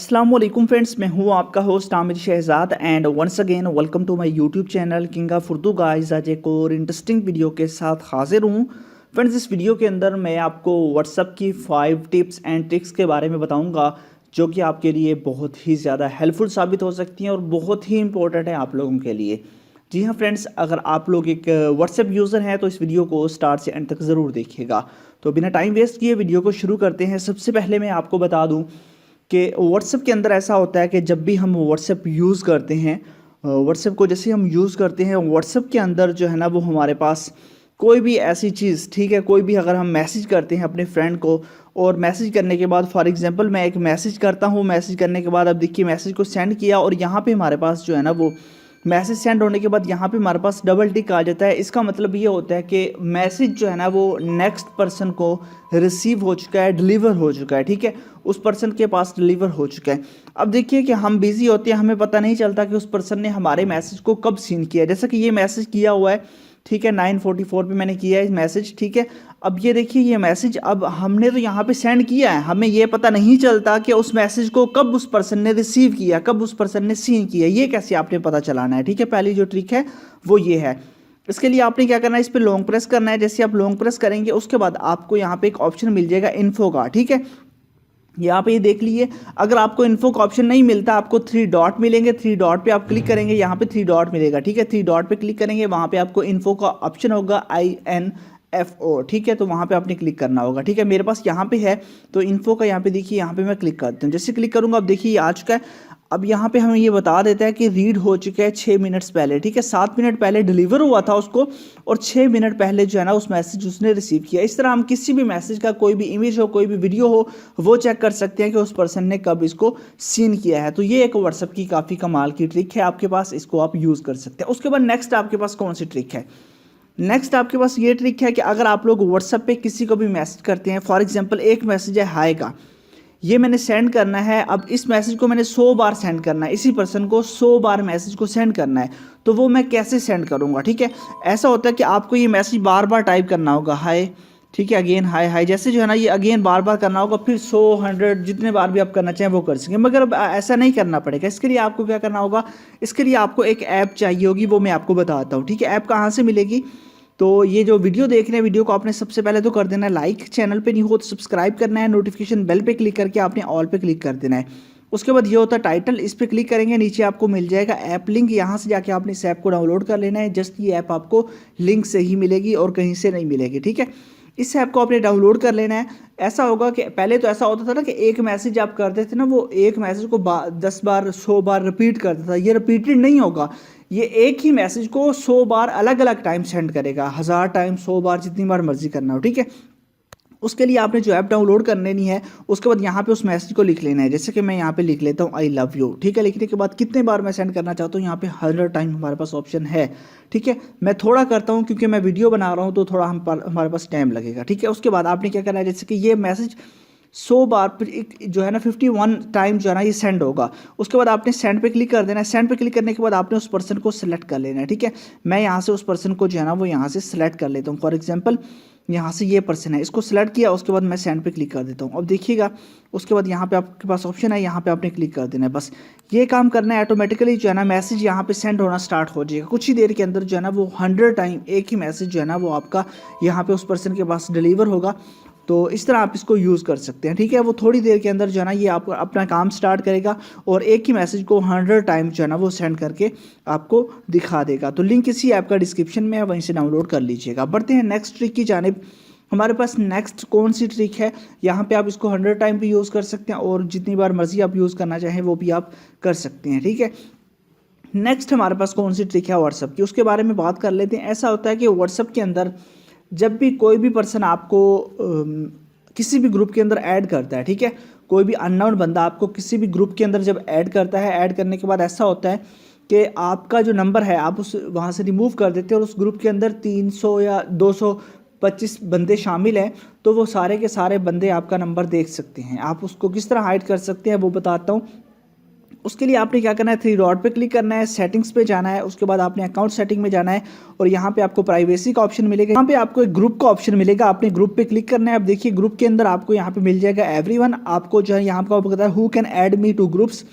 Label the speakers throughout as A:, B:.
A: अस्सलाम वालेकुम फ्रेंड्स, मैं हूं आपका host Aamir Shahzad and once again welcome to my YouTube channel king of Urdu guys. आज एक और इंटरेस्टिंग वीडियो के साथ हाजिर हूं फ्रेंड्स। इस वीडियो के अंदर मैं आपको व्हाट्सएप की 5 टिप्स एंड ट्रिक्स के बारे में बताऊंगा जो कि आपके लिए बहुत ही ज़्यादा हेल्पफुल साबित हो सकती हैं और बहुत ही इंपॉर्टेंट है आप लोगों के लिए। जी हाँ फ्रेंड्स, अगर आप लोग एक व्हाट्सएप यूज़र हैं तो इस वीडियो को स्टार्ट से एंड तक ज़रूर देखिएगा। तो बिना टाइम वेस्ट किए वीडियो को शुरू करते हैं। सबसे पहले मैं आपको बता दूं कि व्हाट्सएप के अंदर ऐसा होता है कि जब भी हम व्हाट्सएप यूज़ करते हैं, व्हाट्सएप को जैसे हम यूज़ करते हैं, व्हाट्सएप के अंदर जो है ना वो हमारे पास कोई भी ऐसी चीज़, ठीक है, कोई भी अगर हम मैसेज करते हैं अपने फ्रेंड को और मैसेज करने के बाद फॉर एग्जांपल मैं एक मैसेज करता हूँ, मैसेज करने के बाद अब देखिए मैसेज को सेंड किया और यहाँ पे हमारे पास जो है ना वो मैसेज सेंड होने के बाद यहाँ पे हमारे पास डबल टिक आ जाता है। इसका मतलब ये होता है कि मैसेज जो है ना वो नेक्स्ट पर्सन को रिसीव हो चुका है, डिलीवर हो चुका है, ठीक है, उस पर्सन के पास डिलीवर हो चुका है। अब देखिए कि हम बिजी होते हैं, हमें पता नहीं चलता कि उस पर्सन ने हमारे मैसेज को कब सीन किया। जैसा कि ये मैसेज किया हुआ है, ठीक है, 9:44 पे मैंने किया है मैसेज, ठीक है। अब ये देखिए ये मैसेज अब हमने तो यहाँ पे सेंड किया है, हमें ये पता नहीं चलता कि उस मैसेज को कब उस पर्सन ने रिसीव किया, कब उस पर्सन ने सीन किया। ये कैसे आपने पता चलाना है, ठीक है। पहली जो ट्रिक है वो ये है। इसके लिए आपने क्या करना है, इस पर लॉन्ग प्रेस करना है। जैसे आप लॉन्ग प्रेस करेंगे उसके बाद आपको यहाँ पे एक ऑप्शन मिल जाएगा इन्फो का, ठीक है। यहाँ पे ये देख लीजिए, अगर आपको इन्फो का ऑप्शन नहीं मिलता, आपको 3 डॉट मिलेंगे। 3 डॉट पे आप क्लिक करेंगे, यहाँ पे 3 डॉट मिलेगा, ठीक है। 3 डॉट पे क्लिक करेंगे, वहाँ पे आपको इन्फो का ऑप्शन होगा INFO, ठीक है। तो वहाँ पे आपने क्लिक करना होगा, ठीक है। मेरे पास यहाँ पे है तो इन्फो का यहाँ पे देखिए, यहाँ पे मैं क्लिक करता हूँ। जैसे क्लिक करूँगा अब देखिए ये आ चुका है। अब यहाँ पे हमें ये बता देता है कि रीड हो चुका है 6 मिनट्स पहले, ठीक है। 7 मिनट पहले डिलीवर हुआ था उसको और 6 मिनट पहले जो है ना उस मैसेज उसने रिसीव किया। इस तरह हम किसी भी मैसेज का कोई भी इमेज हो, कोई भी वीडियो हो, वो चेक कर सकते हैं कि उस पर्सन ने कब इसको सीन किया है। तो ये एक व्हाट्सएप की काफ़ी कमाल की ट्रिक है आपके पास, इसको आप यूज़ कर सकते हैं। उसके बाद नेक्स्ट आपके पास कौन सी ट्रिक है? नेक्स्ट आपके पास ये ट्रिक है कि अगर आप लोग व्हाट्सएप पे किसी को भी मैसेज करते हैं, फॉर एग्जांपल एक मैसेज है हाय का, ये मैंने सेंड करना है। अब इस मैसेज को मैंने 100 बार सेंड करना है, इसी पर्सन को 100 बार मैसेज को सेंड करना है। तो वो मैं कैसे सेंड करूँगा, ठीक है। ऐसा होता है कि आपको ये मैसेज बार बार टाइप करना होगा, हाय, ठीक है, अगेन हाय हाय, जैसे जो है ना ये अगेन बार बार करना होगा, फिर 100 100 जितने बार भी आप करना चाहें वो कर सकें। मगर अब ऐसा नहीं करना पड़ेगा। इसके लिए आपको क्या करना होगा, इसके लिए आपको एक ऐप चाहिए होगी, वो मैं आपको बताता हूँ, ठीक है। ऐप कहाँ से मिलेगी? तो ये जो वीडियो देख रहे हैं, वीडियो को आपने सबसे पहले तो कर देना है लाइक, चैनल पे नहीं हो तो सब्सक्राइब करना है, नोटिफिकेशन बेल पे क्लिक करके आपने ऑल पे क्लिक कर देना है। उसके बाद ये होता है टाइटल, इस पे क्लिक करेंगे, नीचे आपको मिल जाएगा ऐप लिंक, यहाँ से जाके आपने इस ऐप को डाउनलोड कर लेना है। जस्ट ये ऐप आपको लिंक से ही मिलेगी और कहीं से नहीं मिलेगी, ठीक है। इस ऐप को आपने डाउनलोड कर लेना है। ऐसा होगा कि पहले तो ऐसा होता था ना कि एक मैसेज आप करते थे ना, वो एक मैसेज को 10 बार 100 बार रिपीट करता था। ये रिपीटेड नहीं होगा, ये एक ही मैसेज को 100 बार अलग अलग टाइम सेंड करेगा, 1000 टाइम, 100 बार, जितनी बार मर्जी करना हो, ठीक है। उसके लिए आपने जो ऐप डाउनलोड कर लेनी है, उसके बाद यहाँ पे उस मैसेज को लिख लेना है। जैसे कि मैं यहाँ पे लिख लेता हूँ आई लव यू, ठीक है। लिखने के बाद कितने बार मैं सेंड करना चाहता हूँ, यहाँ पे 100 टाइम हमारे पास ऑप्शन है, ठीक है। मैं थोड़ा करता हूँ क्योंकि मैं वीडियो बना रहा हूँ तो थोड़ा हमारे पास टाइम लगेगा, ठीक है। उसके बाद आपने क्या करना है, जैसे कि ये मैसेज 100 बार फिर एक जो है ना 51 टाइम जो है ना ये सेंड होगा। उसके बाद आपने सेंड पे क्लिक कर देना है। सेंड पे क्लिक करने के बाद आपने उस पर्सन को सिलेक्ट कर लेना है, ठीक है। मैं यहाँ से उस पर्सन को जो है ना वो यहाँ से सिलेक्ट कर लेता हूँ। फॉर एग्जांपल यहाँ से ये पर्सन है, इसको सिलेक्ट किया, उसके बाद मैं सेंड पे क्लिक कर देता हूँ। अब देखिएगा उसके बाद यहाँ पे आपके पास ऑप्शन है, यहाँ पे आपने क्लिक कर देना है। बस ये काम करना है, ऑटोमेटिकली जो है ना मैसेज यहाँ पे सेंड होना स्टार्ट हो जाएगा। कुछ ही देर के अंदर जो है ना वो 100 टाइम एक ही मैसेज जो है ना वो आपका यहाँ पे उस पर्सन के पास डिलीवर होगा। तो इस तरह आप इसको यूज़ कर सकते हैं, ठीक है। वो थोड़ी देर के अंदर जो है ना ये आपको अपना काम स्टार्ट करेगा और एक ही मैसेज को 100 टाइम जो है ना वो सेंड करके आपको दिखा देगा। तो लिंक इसी ऐप का डिस्क्रिप्शन में है, वहीं से डाउनलोड कर लीजिएगा। बढ़ते हैं नेक्स्ट ट्रिक की जानिब। हमारे पास नेक्स्ट कौन सी ट्रिक है, यहाँ पे आप इसको 100 टाइम भी यूज़ कर सकते हैं और जितनी बार मर्जी आप यूज़ करना चाहें वो भी आप कर सकते हैं, ठीक है। नेक्स्ट हमारे पास कौन सी ट्रिक है व्हाट्सअप की, उसके बारे में बात कर लेते हैं। ऐसा होता है कि व्हाट्सअप के अंदर जब भी कोई भी पर्सन आपको किसी भी ग्रुप के अंदर ऐड करता है, ठीक है, कोई भी अननोन बंदा आपको किसी भी ग्रुप के अंदर जब ऐड करता है, ऐड करने के बाद ऐसा होता है कि आपका जो नंबर है आप उस वहाँ से रिमूव कर देते हैं और उस ग्रुप के अंदर 300 या 225 बंदे शामिल हैं, तो वो सारे के सारे बंदे आपका नंबर देख सकते हैं। आप उसको किस तरह हाइड कर सकते हैं वो बताता हूँ। उसके लिए आपने क्या करना है, थ्री डॉट पे क्लिक करना है, सेटिंग्स पे जाना है, उसके बाद आपने अकाउंट सेटिंग में जाना है और यहाँ पे आपको प्राइवेसी का ऑप्शन मिलेगा। यहाँ पे आपको एक ग्रुप का ऑप्शन मिलेगा, आपने ग्रुप पे क्लिक करना है। अब देखिए ग्रुप के अंदर आपको यहाँ पे मिल जाएगा एवरीवन, आपको जो है यहाँ पे बताया who can add me to groups,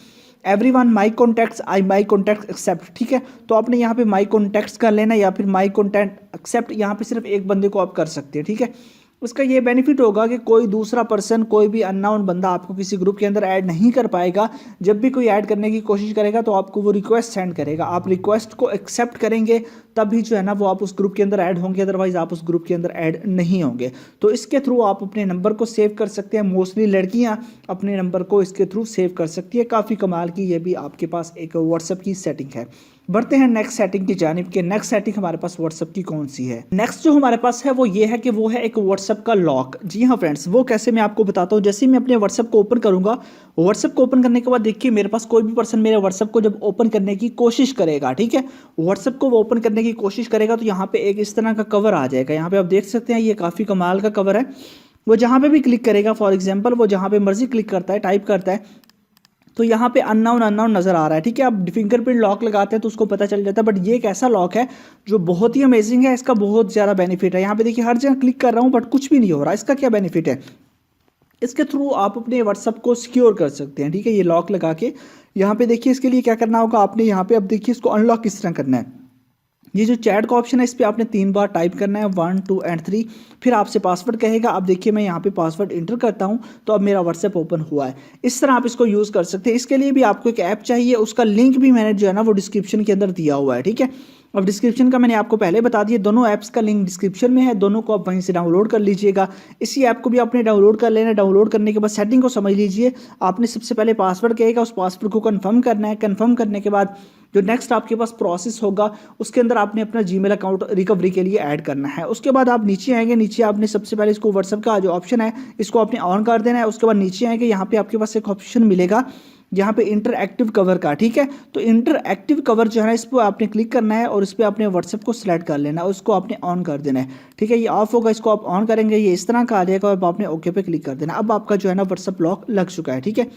A: everyone, my contacts, I my contact except. ठीक है, तो आपने यहाँ पे माई कॉन्टैक्ट्स कर लेना या फिर माई कॉन्टैक्ट एक्सेप्ट, यहाँ पे सिर्फ एक बंदे को आप कर सकते हैं। ठीक है, उसका ये बेनिफिट होगा कि कोई दूसरा पर्सन, कोई भी अननोन बंदा आपको किसी ग्रुप के अंदर ऐड नहीं कर पाएगा। जब भी कोई ऐड करने की कोशिश करेगा तो आपको वो रिक्वेस्ट सेंड करेगा, आप रिक्वेस्ट को एक्सेप्ट करेंगे तभी जो है ना वो आप उस ग्रुप के अंदर ऐड होंगे, अदरवाइज आप उस ग्रुप के अंदर ऐड नहीं होंगे। तो इसके थ्रू आप अपने नंबर को सेव कर सकते हैं। मोस्टली लड़कियां अपने नंबर को इसके थ्रू सेव कर सकती है। काफ़ी कमाल की ये भी आपके पास एक व्हाट्सएप की सेटिंग है। बढ़ते हैं नेक्स्ट सेटिंग की जानिब के। नेक्स्ट सेटिंग हमारे पास व्हाट्सएप की कौन सी है? नेक्स्ट जो हमारे पास है वो ये है कि वो है एक व्हाट्सएप का लॉक। जी हाँ फ्रेंड्स, वो कैसे मैं आपको बताता हूँ। जैसे ही मैं अपने व्हाट्सएप को ओपन करूंगा, व्हाट्सएप को ओपन करने के बाद देखिए मेरे पास कोई भी पर्सन मेरे व्हाट्सएप को जब ओपन करने की कोशिश करेगा, ठीक है, व्हाट्सएप को वो ओपन करने की कोशिश करेगा तो यहाँ पे एक इस तरह का कवर आ जाएगा। यहाँ पे आप देख सकते हैं ये काफ़ी कमाल का कवर है। वो जहाँ पे भी क्लिक करेगा, फॉर एग्जाम्पल वो जहाँ पे मर्जी क्लिक करता है, टाइप करता है, तो यहाँ पे अननोन नज़र आ रहा है। ठीक है, आप फिंगरप्रिंट लॉक लगाते हैं तो उसको पता चल जाता है। बट ये एक ऐसा लॉक है जो बहुत ही अमेजिंग है, इसका बहुत ज़्यादा बेनिफिट है। यहाँ पे देखिए हर जगह क्लिक कर रहा हूँ बट कुछ भी नहीं हो रहा। इसका क्या बेनिफिट है? इसके थ्रू आप अपने व्हाट्सएप को सिक्योर कर सकते हैं। ठीक है, ये लॉक लगा के यहाँ पे देखिए इसके लिए क्या करना होगा आपने, यहाँ पे अब देखिए इसको अनलॉक किस तरह करना है। ये जो चैट का ऑप्शन है इस पर आपने 3 बार टाइप करना है, 1 2 एंड 3, फिर आपसे पासवर्ड कहेगा। अब देखिए मैं यहाँ पे पासवर्ड इंटर करता हूँ तो अब मेरा व्हाट्सएप ओपन हुआ है। इस तरह आप इसको यूज़ कर सकते हैं। इसके लिए भी आपको एक ऐप चाहिए, उसका लिंक भी मैंने जो है ना वो डिस्क्रिप्शन के अंदर दिया हुआ है। ठीक है, अब डिस्क्रिप्शन का मैंने आपको पहले बता दिया, दोनों ऐप्स का लिंक डिस्क्रिप्शन में है, दोनों को आप वहीं से डाउनलोड कर लीजिएगा। इसी ऐप को भी आपने डाउनलोड कर लेना है। डाउनलोड करने के बाद सेटिंग को समझ लीजिए। आपने सबसे पहले पासवर्ड कहेगा, उस पासवर्ड को कंफर्म करना है। कंफर्म करने के बाद जो नेक्स्ट आपके पास प्रोसेस होगा उसके अंदर आपने अपना जीमेल अकाउंट रिकवरी के लिए ऐड करना है। उसके बाद आप नीचे आएंगे, नीचे आपने सबसे पहले इसको व्हाट्सएप का जो ऑप्शन है इसको आपने ऑन कर देना है। उसके बाद नीचे आएंगे, यहाँ पे आपके पास एक ऑप्शन मिलेगा यहाँ पे इंटरएक्टिव कवर का। ठीक है, तो इंटरएक्टिव कवर जो है ना इस पर आपने क्लिक करना है और इस पर आपने व्हाट्सएप को सिलेक्ट कर लेना है, उसको आपने ऑन कर देना है। ठीक है, ये ऑफ होगा, इसको आप ऑन करेंगे, ये इस तरह का आ जाएगा और आपने ओके पे क्लिक कर देना। अब आपका जो है ना व्हाट्सएप लॉक लग चुका है। ठीक है,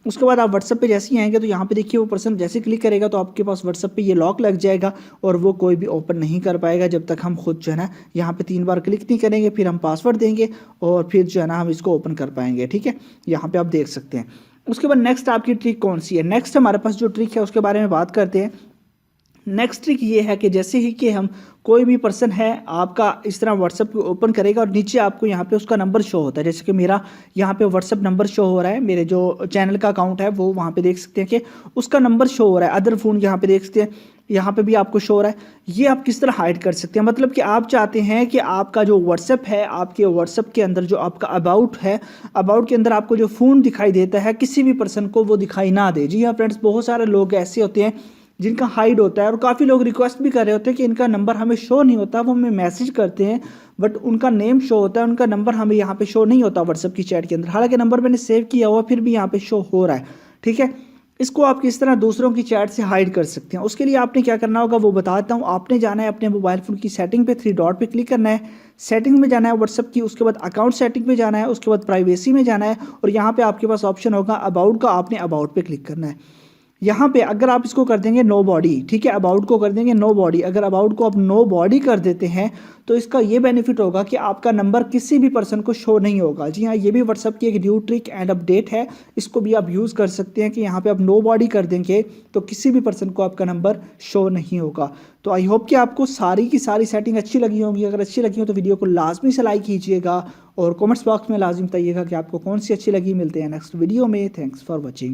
A: उसके बाद आप व्हाट्सएप पे जैसे ही आएंगे तो यहाँ पे देखिए वो पर्सन जैसे क्लिक करेगा तो आपके पास व्हाट्सएप पे ये लॉक लग जाएगा और वो कोई भी ओपन नहीं कर पाएगा जब तक हम खुद जो है ना यहाँ पे 3 बार क्लिक नहीं करेंगे, फिर हम पासवर्ड देंगे और फिर जो है ना हम इसको ओपन कर पाएंगे। ठीक है, यहाँ पे आप देख सकते हैं। उसके बाद नेक्स्ट आपकी ट्रिक कौन सी है? नेक्स्ट हमारे पास जो ट्रिक है उसके बारे में बात करते हैं। नेक्स्ट ट्रिक ये है कि जैसे ही कि हम कोई भी पर्सन है आपका इस तरह व्हाट्सएप ओपन करेगा और नीचे आपको यहाँ पे उसका नंबर शो होता है। जैसे कि मेरा यहाँ पे व्हाट्सएप नंबर शो हो रहा है, मेरे जो चैनल का अकाउंट है वो वहाँ पे देख सकते हैं कि उसका नंबर शो हो रहा है। अदर फ़ोन यहाँ पे देख सकते हैं, यहाँ पे भी आपको शो हो रहा है। ये आप किस तरह हाइड कर सकते हैं? मतलब कि आप चाहते हैं कि आपका जो व्हाट्सएप है, आपके व्हाट्सएप के अंदर जो आपका अबाउट है, अबाउट के अंदर आपको जो फ़ोन दिखाई देता है किसी भी पर्सन को वो दिखाई ना दे। जी हाँ फ्रेंड्स, बहुत सारे लोग ऐसे होते हैं जिनका हाइड होता है और काफ़ी लोग रिक्वेस्ट भी कर रहे होते हैं कि इनका नंबर हमें शो नहीं होता, वो हमें मैसेज करते हैं बट उनका नेम शो होता है, उनका नंबर हमें यहाँ पे शो नहीं होता व्हाट्सएप की चैट के अंदर। हालांकि नंबर मैंने सेव किया हुआ फिर भी यहाँ पे शो हो रहा है। ठीक है, इसको आप किस तरह दूसरों की चैट से हाइड कर सकते हैं? उसके लिए आपने क्या करना होगा वो बताता हूँ। आपने जाना है अपने मोबाइल फ़ोन की सेटिंग पे, 3 डॉट पे क्लिक करना है, सेटिंग में जाना है व्हाट्सएप की, उसके बाद अकाउंट सेटिंग पे जाना है, उसके बाद प्राइवेसी में जाना है और यहाँ पे आपके पास ऑप्शन होगा अबाउट का, आपने अबाउट पे क्लिक करना है। यहाँ पे अगर आप इसको कर देंगे नो बॉडी, ठीक है, अबाउट को कर देंगे नो बॉडी, अगर अबाउट को आप नो बॉडी कर देते हैं तो इसका ये बेनिफिट होगा कि आपका नंबर किसी भी पर्सन को शो नहीं होगा। जी हाँ, ये भी व्हाट्सएप की एक न्यू ट्रिक एंड अपडेट है, इसको भी आप यूज़ कर सकते हैं कि यहाँ पे आप नो बॉडी कर देंगे तो किसी भी पर्सन को आपका नंबर शो नहीं होगा। तो आई होप कि आपको सारी की सारी सेटिंग अच्छी लगी होंगी। अगर अच्छी लगी हो तो वीडियो को लाजमी से लाइक कीजिएगा और कमेंट्स बॉक्स में लाजमी बताइएगा कि आपको कौन सी अच्छी लगी। मिलते हैं नेक्स्ट वीडियो में। Thanks for watching.